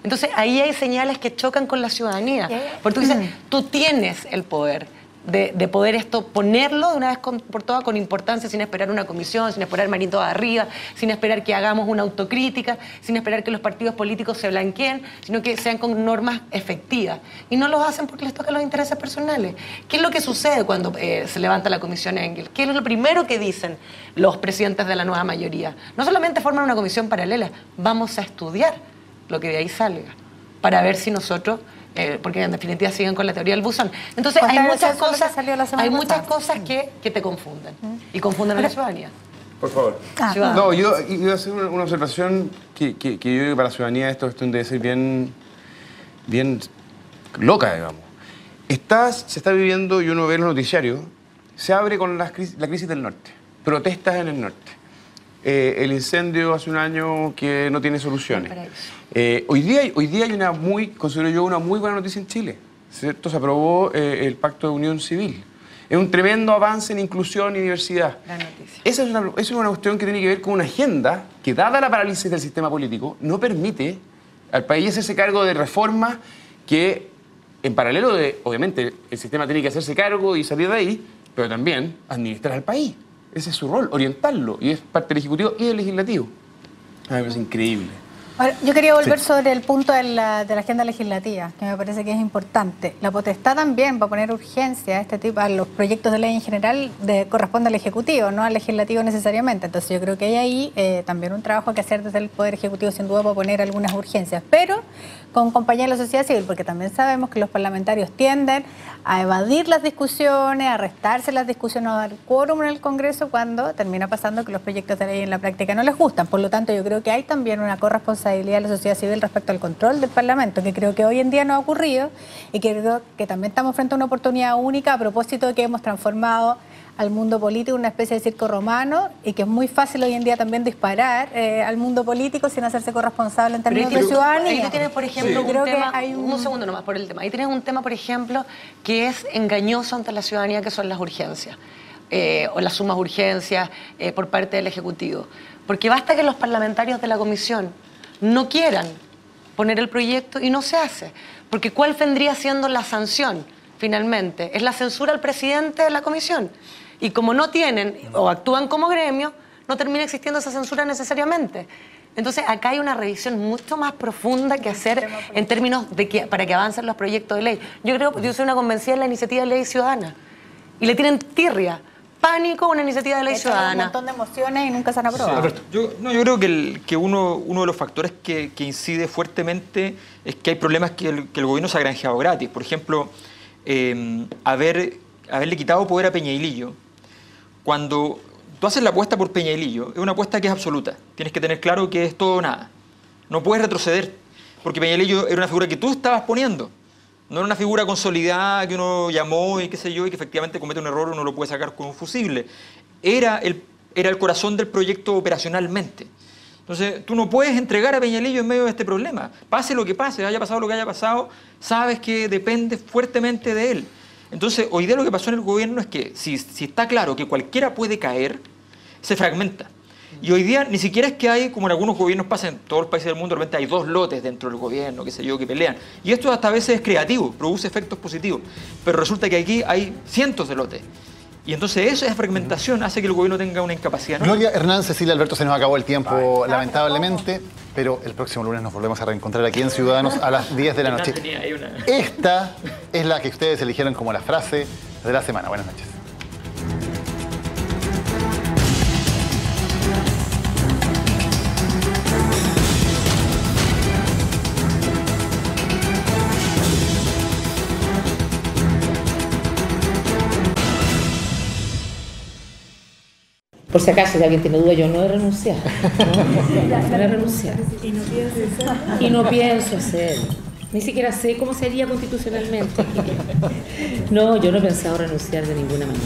Entonces ahí hay señales que chocan con la ciudadanía, porque tú dices, tú tienes el poder de poder ponerlo de una vez por todas con importancia, sin esperar una comisión, sin esperar manito de arriba, sin esperar que hagamos una autocrítica, sin esperar que los partidos políticos se blanqueen, sino que sean con normas efectivas. Y no lo hacen porque les tocan los intereses personales. ¿Qué es lo que sucede cuando se levanta la comisión Engel? ¿Qué es lo primero que dicen los presidentes de la nueva mayoría? No solamente forman una comisión paralela, vamos a estudiar lo que de ahí salga, para ver si nosotros... porque en definitiva siguen con la teoría del buzón. Entonces hay muchas cosas que te confunden y confunden a la ciudadanía.
Por favor. No, yo iba a hacer una observación que yo creo que para la ciudadanía esto debe ser bien loca, digamos. Se está viviendo, y uno ve en los noticiarios, se abre con la crisis del norte, protestas en el norte. El incendio hace un año que no tiene soluciones. Hoy día hay considero yo, una muy buena noticia en Chile, ¿cierto? Se aprobó el Pacto de Unión Civil. Es un tremendo avance en inclusión y diversidad.
Gran noticia.
Esa es una cuestión que tiene que ver con una agenda que, dada la parálisis del sistema político, no permite al país hacerse cargo de reformas que, en paralelo obviamente, el sistema tiene que hacerse cargo y salir de ahí, pero también administrar al país. Ese es su rol, orientarlo, y es parte del Ejecutivo y del Legislativo. A mí es increíble.
Ahora, yo quería volver sobre el punto de la agenda legislativa, que me parece que es importante. La potestad también para poner urgencia a los proyectos de ley en general corresponde al Ejecutivo, no al Legislativo necesariamente. Entonces yo creo que hay ahí también un trabajo que hacer desde el Poder Ejecutivo, sin duda, para poner algunas urgencias, pero con compañía de la sociedad civil, porque también sabemos que los parlamentarios tienden a evadir las discusiones, a restarse las discusiones, a dar quórum en el Congreso cuando termina pasando que los proyectos de ley en la práctica no les gustan. Por lo tanto, yo creo que hay también una corresponsabilidad de la sociedad civil respecto al control del Parlamento, que creo que hoy en día no ha ocurrido, y que creo que también estamos frente a una oportunidad única a propósito de que hemos transformado al mundo político en una especie de circo romano, y que es muy fácil hoy en día también disparar al mundo político sin hacerse corresponsable en términos de ciudadanía.
Ahí tú tienes, por ejemplo, un segundo nomás por el tema. Ahí tienes un tema, por ejemplo, que es engañoso ante la ciudadanía, que son las urgencias, o las sumas urgencias por parte del Ejecutivo. Porque basta que los parlamentarios de la comisión no quieran poner el proyecto y no se hace. Porque ¿cuál vendría siendo la sanción, finalmente? Es la censura al presidente de la comisión. Y como no tienen o actúan como gremio, no termina existiendo esa censura necesariamente. Entonces, acá hay una revisión mucho más profunda que hacer en términos de para que avancen los proyectos de ley. Yo soy una convencida de la iniciativa de ley ciudadana. Y le tienen tirria, pánico a una iniciativa de ley ciudadana.
Un montón de emociones y nunca se han aprobado.
Sí, yo creo que uno de los factores que incide fuertemente es que hay problemas que el gobierno se ha granjeado gratis. Por ejemplo, haberle quitado poder a Peñailillo. Cuando tú haces la apuesta por Peñailillo, es una apuesta que es absoluta. Tienes que tener claro que es todo o nada. No puedes retroceder, porque Peñailillo era una figura que tú estabas poniendo. No era una figura consolidada que uno llamó y qué sé yo, y que efectivamente comete un error, uno lo puede sacar con un fusible. Era el corazón del proyecto operacionalmente. Entonces, tú no puedes entregar a Peñalillo en medio de este problema. Pase lo que pase, haya pasado lo que haya pasado, sabes que depende fuertemente de él. Entonces, hoy día lo que pasó en el gobierno es que si está claro que cualquiera puede caer, se fragmenta. Y hoy día ni siquiera es que hay, como en algunos gobiernos pasa en todos los países del mundo, de repente hay 2 lotes dentro del gobierno, qué sé yo, que pelean. Y esto hasta a veces es creativo, produce efectos positivos. Pero resulta que aquí hay cientos de lotes. Y entonces esa fragmentación hace que el gobierno tenga una incapacidad.
Gloria, Hernán, Cecilia, Alberto, se nos acabó el tiempo, lamentablemente, pero el próximo lunes nos volvemos a reencontrar aquí en Ciudadanos a las 10 de la noche. Esta es la que ustedes eligieron como la frase de la semana. Buenas noches.
Por si acaso, si alguien tiene duda, yo no he renunciado. No he renunciado. Y no pienso hacerlo. Ni siquiera sé cómo sería constitucionalmente. No, yo no he pensado renunciar de ninguna manera.